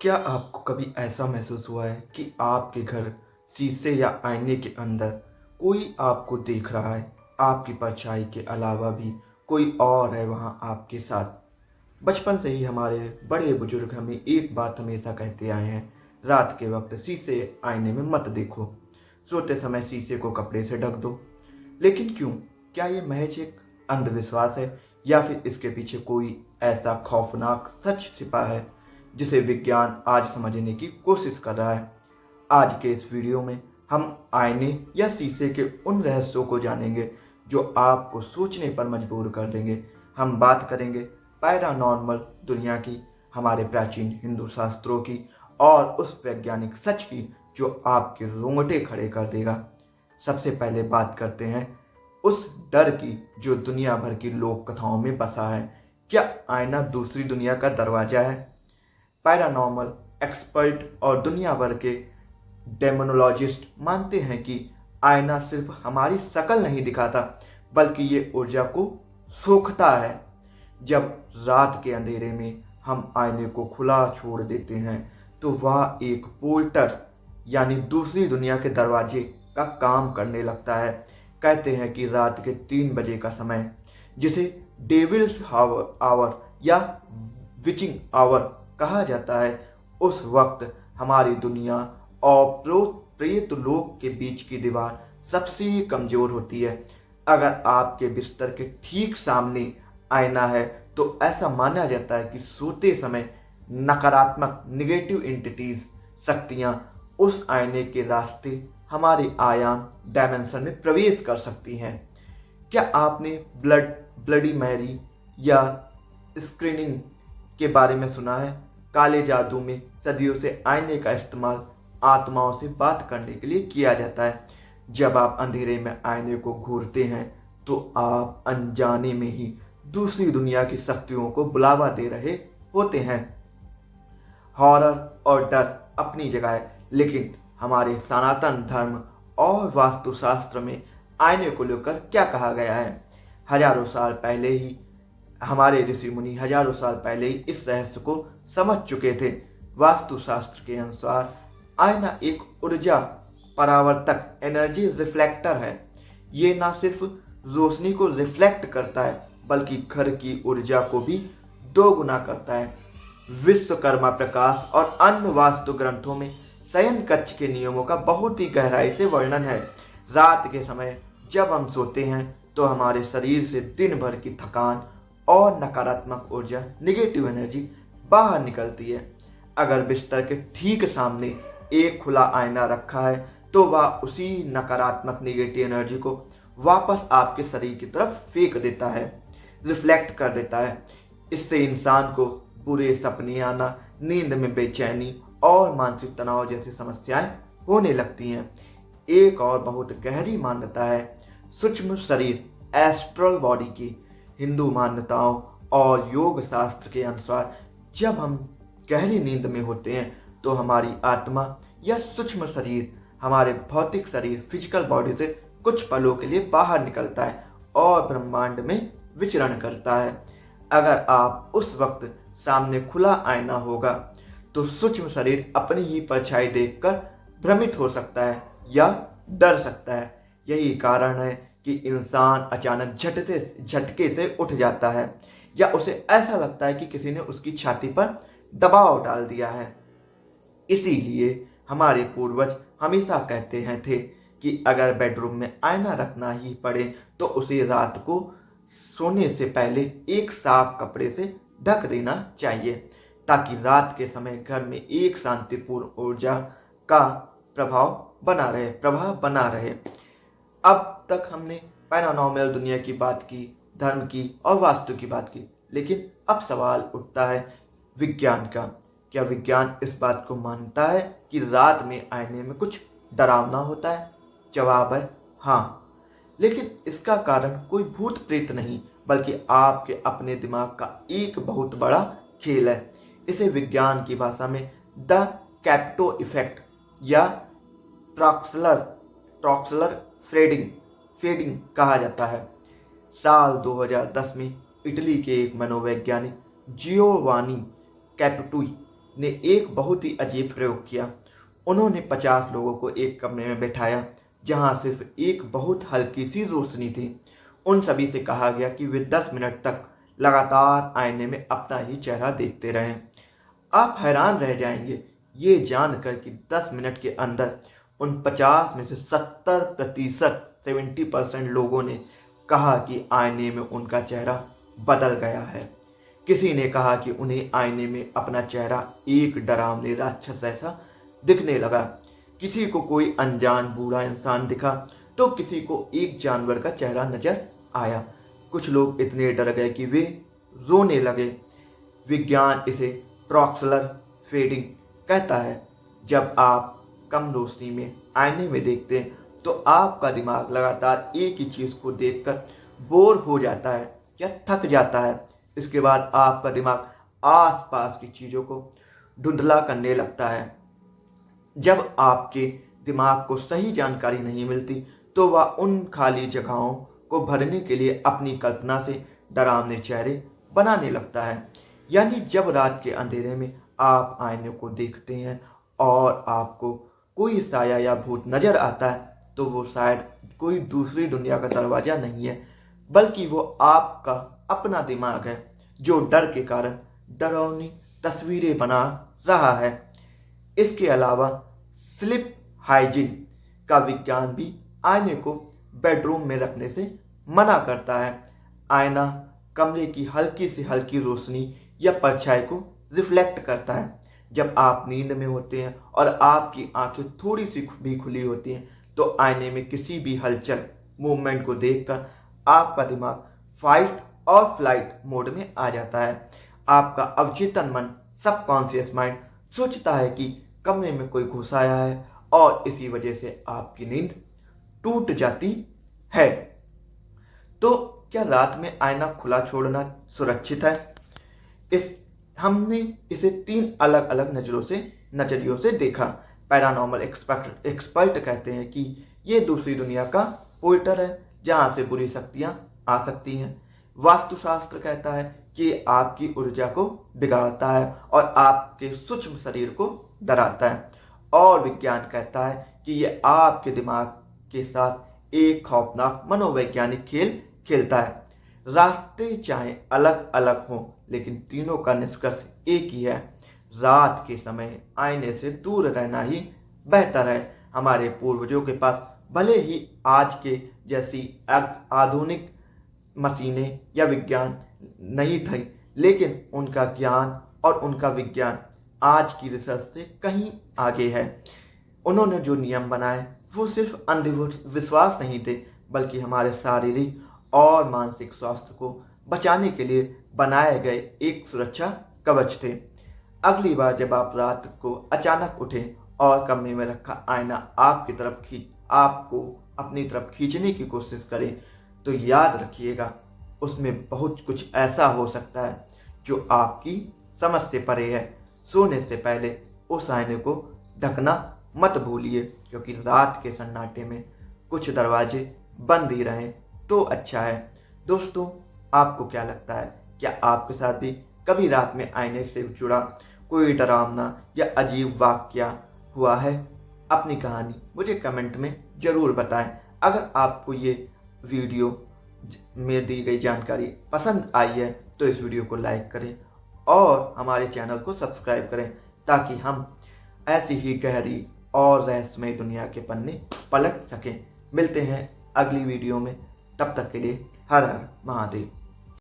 क्या आपको कभी ऐसा महसूस हुआ है कि आपके घर शीशे या आईने के अंदर कोई आपको देख रहा है? आपकी परछाई के अलावा भी कोई और है वहाँ आपके साथ। बचपन से ही हमारे बड़े बुजुर्ग हमें एक बात हमेशा कहते आए हैं, रात के वक्त शीशे आईने में मत देखो, सोते समय शीशे को कपड़े से ढक दो। लेकिन क्यों? क्या ये महज एक अंधविश्वास है या फिर इसके पीछे कोई ऐसा खौफनाक सच छिपा है जिसे विज्ञान आज समझने की कोशिश कर रहा है? आज के इस वीडियो में हम आईने या शीशे के उन रहस्यों को जानेंगे जो आपको सोचने पर मजबूर कर देंगे। हम बात करेंगे पैरानॉर्मल दुनिया की, हमारे प्राचीन हिंदू शास्त्रों की और उस वैज्ञानिक सच की जो आपके रोंगटे खड़े कर देगा। सबसे पहले बात करते हैं उस डर की जो दुनिया भर की लोक कथाओं में बसा है। क्या आईना दूसरी दुनिया का दरवाजा है? पैरानॉर्मल एक्सपर्ट और दुनिया भर के डेमोनोलॉजिस्ट मानते हैं कि आईना सिर्फ हमारी शक्ल नहीं दिखाता, बल्कि ये ऊर्जा को सोखता है। जब रात के अंधेरे में हम आईने को खुला छोड़ देते हैं तो वह एक पोर्टर यानी दूसरी दुनिया के दरवाजे का काम करने लगता है। कहते हैं कि रात के 3 बजे का समय, जिसे डेविल्स आवर या विचिंग आवर कहा जाता है, उस वक्त हमारी दुनिया और प्रेत लोक के बीच की दीवार सबसे कमजोर होती है। अगर आपके बिस्तर के ठीक सामने आईना है तो ऐसा माना जाता है कि सोते समय नकारात्मक नेगेटिव एंटिटीज शक्तियां उस आईने के रास्ते हमारे आयाम डायमेंशन में प्रवेश कर सकती हैं। क्या आपने ब्लडी मैरी या स्क्रीनिंग के बारे में सुना है? काले जादू में सदियों से आईने का इस्तेमाल आत्माओं से बात करने के लिए किया जाता है। जब आप अंधेरे में आईने को घूरते हैं तो आप अनजाने में ही दूसरी दुनिया की शक्तियों को बुलावा दे रहे होते हैं। हॉरर और डर अपनी जगह है, लेकिन हमारे सनातन धर्म और वास्तुशास्त्र में आईने को लेकर क्या कहा गया है? हजारों साल पहले ही हमारे ऋषि मुनि हजारों साल पहले ही इस रहस्य को समझ चुके थे। वास्तुशास्त्र के अनुसार आईना एक ऊर्जा परावर्तक एनर्जी रिफ्लेक्टर है। ये ना सिर्फ रोशनी को रिफ्लेक्ट करता है बल्कि घर की ऊर्जा को भी दोगुना करता है। विश्वकर्मा प्रकाश और अन्य वास्तु ग्रंथों में शयन कक्ष के नियमों का बहुत ही गहराई से वर्णन है। रात के समय जब हम सोते हैं तो हमारे शरीर से दिन भर की थकान और नकारात्मक ऊर्जा नेगेटिव एनर्जी बाहर निकलती है। अगर बिस्तर के ठीक सामने एक खुला आईना रखा है तो वह उसी नकारात्मक नेगेटिव एनर्जी को वापस आपके शरीर की तरफ फेंक देता है, रिफ्लेक्ट कर देता है। इससे इंसान को बुरे सपने आना, नींद में बेचैनी और मानसिक तनाव जैसी समस्याएं होने लगती हैं। एक और बहुत गहरी मान्यता है सूक्ष्म शरीर, एस्ट्रल बॉडी की। हिंदू मान्यताओं और योग शास्त्र के अनुसार जब हम गहरी नींद में होते हैं तो हमारी आत्मा या सूक्ष्म शरीर हमारे भौतिक शरीर फिजिकल बॉडी से कुछ पलों के लिए बाहर निकलता है और ब्रह्मांड में विचरण करता है। अगर आप उस वक्त सामने खुला आईना होगा तो सूक्ष्म शरीर अपनी ही परछाई देखकर भ्रमित हो सकता है या डर सकता है। यही कारण है कि इंसान अचानक झटके से उठ जाता है या उसे ऐसा लगता है कि किसी ने उसकी छाती पर दबाव डाल दिया है। इसीलिए हमारे पूर्वज हमेशा कहते हैं थे कि अगर बेडरूम में आईना रखना ही पड़े तो उसे रात को सोने से पहले एक साफ कपड़े से ढक देना चाहिए, ताकि रात के समय घर में एक शांतिपूर्ण ऊर्जा का प्रभाव बना रहे। अब तक हमने पैरानॉर्मल दुनिया की बात की, धर्म की और वास्तु की बात की, लेकिन अब सवाल उठता है विज्ञान का। क्या विज्ञान इस बात को मानता है कि रात में आईने में कुछ डरावना होता है? जवाब है हाँ, लेकिन इसका कारण कोई भूत प्रेत नहीं बल्कि आपके अपने दिमाग का एक बहुत बड़ा खेल है। इसे विज्ञान की भाषा में द कैप्टो इफेक्ट या ट्रॉक्सलर ट्रॉक्सलर फेडिंग कहा जाता है। साल 2010 में इटली के एक मनोवैज्ञानिक जियोवानी कैपुटुई ने एक बहुत ही अजीब प्रयोग किया। उन्होंने 50 लोगों को एक कमरे में बैठाया जहां सिर्फ एक बहुत हल्की सी रोशनी थी। उन सभी से कहा गया कि वे 10 मिनट तक लगातार आईने में अपना ही चेहरा देखते रहें। आप हैरान रह जाएंगे ये जानकर कि 10 मिनट के अंदर उन 50 में से 70% 70% लोगों ने कहा कि आईने में उनका चेहरा बदल गया है। किसी ने कहा कि उन्हें आईने में अपना चेहरा एक डरावने राक्षस ऐसा दिखने लगा। किसी को कोई अनजान बूढ़ा इंसान दिखा तो किसी को एक जानवर का चेहरा नजर आया। कुछ लोग इतने डर गए कि वे रोने लगे। विज्ञान इसे ट्रॉक्सलर फेडिंग कहता है। जब आप कम रोशनी में आईने में देखते हैं तो आपका दिमाग लगातार एक ही चीज़ को देखकर बोर हो जाता है या थक जाता है। इसके बाद आपका दिमाग आसपास की चीज़ों को धुंधला करने लगता है। जब आपके दिमाग को सही जानकारी नहीं मिलती तो वह उन खाली जगहों को भरने के लिए अपनी कल्पना से डरावने चेहरे बनाने लगता है। यानी जब रात के अंधेरे में आप आईने को देखते हैं और आपको कोई साया या भूत नजर आता है तो वो शायद कोई दूसरी दुनिया का दरवाजा नहीं है, बल्कि वो आपका अपना दिमाग है जो डर के कारण डरावनी तस्वीरें बना रहा है। इसके अलावा स्लीप हाइजीन का विज्ञान भी आईने को बेडरूम में रखने से मना करता है। आईना कमरे की हल्की से हल्की रोशनी या परछाई को रिफ्लेक्ट करता है। जब आप नींद में होते हैं और आपकी आंखें थोड़ी सी भी खुली होती हैं तो आईने में किसी भी हलचल मूवमेंट को देखकर आपका दिमाग फाइट और फ्लाइट मोड में आ जाता है। आपका अवचेतन मन सबकॉन्शियस माइंड सोचता है कि कमरे में कोई घुस आया है और इसी वजह से आपकी नींद टूट जाती है। तो क्या रात में आईना खुला छोड़ना सुरक्षित है? हमने इसे 3 अलग अलग नजरियों से देखा। पैरानॉर्मल एक्सपर्ट कहते हैं कि ये दूसरी दुनिया का पोर्टल है जहां से बुरी शक्तियां आ सकती हैं। वास्तुशास्त्र कहता है कि आपकी ऊर्जा को बिगाड़ता है और आपके सूक्ष्म शरीर को डराता है। और विज्ञान कहता है कि ये आपके दिमाग के साथ एक खौफनाक मनोवैज्ञानिक खेल खेलता है। रास्ते चाहे अलग अलग हों लेकिन तीनों का निष्कर्ष एक ही है। रात के समय आईने से दूर रहना ही बेहतर है। हमारे पूर्वजों के पास भले ही आज के जैसी आधुनिक मशीनें या विज्ञान नहीं थी, लेकिन उनका ज्ञान और उनका विज्ञान आज की रिसर्च से कहीं आगे है। उन्होंने जो नियम बनाए वो सिर्फ अंधविश्वास नहीं थे, बल्कि हमारे शारीरिक और मानसिक स्वास्थ्य को बचाने के लिए बनाए गए एक सुरक्षा कवच थे। अगली बार जब आप रात को अचानक उठें और कमरे में रखा आईना आपको अपनी तरफ खींचने की कोशिश करें तो याद रखिएगा उसमें बहुत कुछ ऐसा हो सकता है जो आपकी समझ से परे है। सोने से पहले उस आईने को ढकना मत भूलिए, क्योंकि रात के सन्नाटे में कुछ दरवाजे बंद ही रहें तो अच्छा है। दोस्तों, आपको क्या लगता है? क्या आपके साथ भी कभी रात में आईने से जुड़ा कोई डरावना या अजीब वाकया हुआ है? अपनी कहानी मुझे कमेंट में ज़रूर बताएं। अगर आपको ये वीडियो में दी गई जानकारी पसंद आई है तो इस वीडियो को लाइक करें और हमारे चैनल को सब्सक्राइब करें ताकि हम ऐसी ही गहरी और रहस्यमय दुनिया के पन्ने पलट सकें। मिलते हैं अगली वीडियो में, तब तक के लिए हर हर महादेव।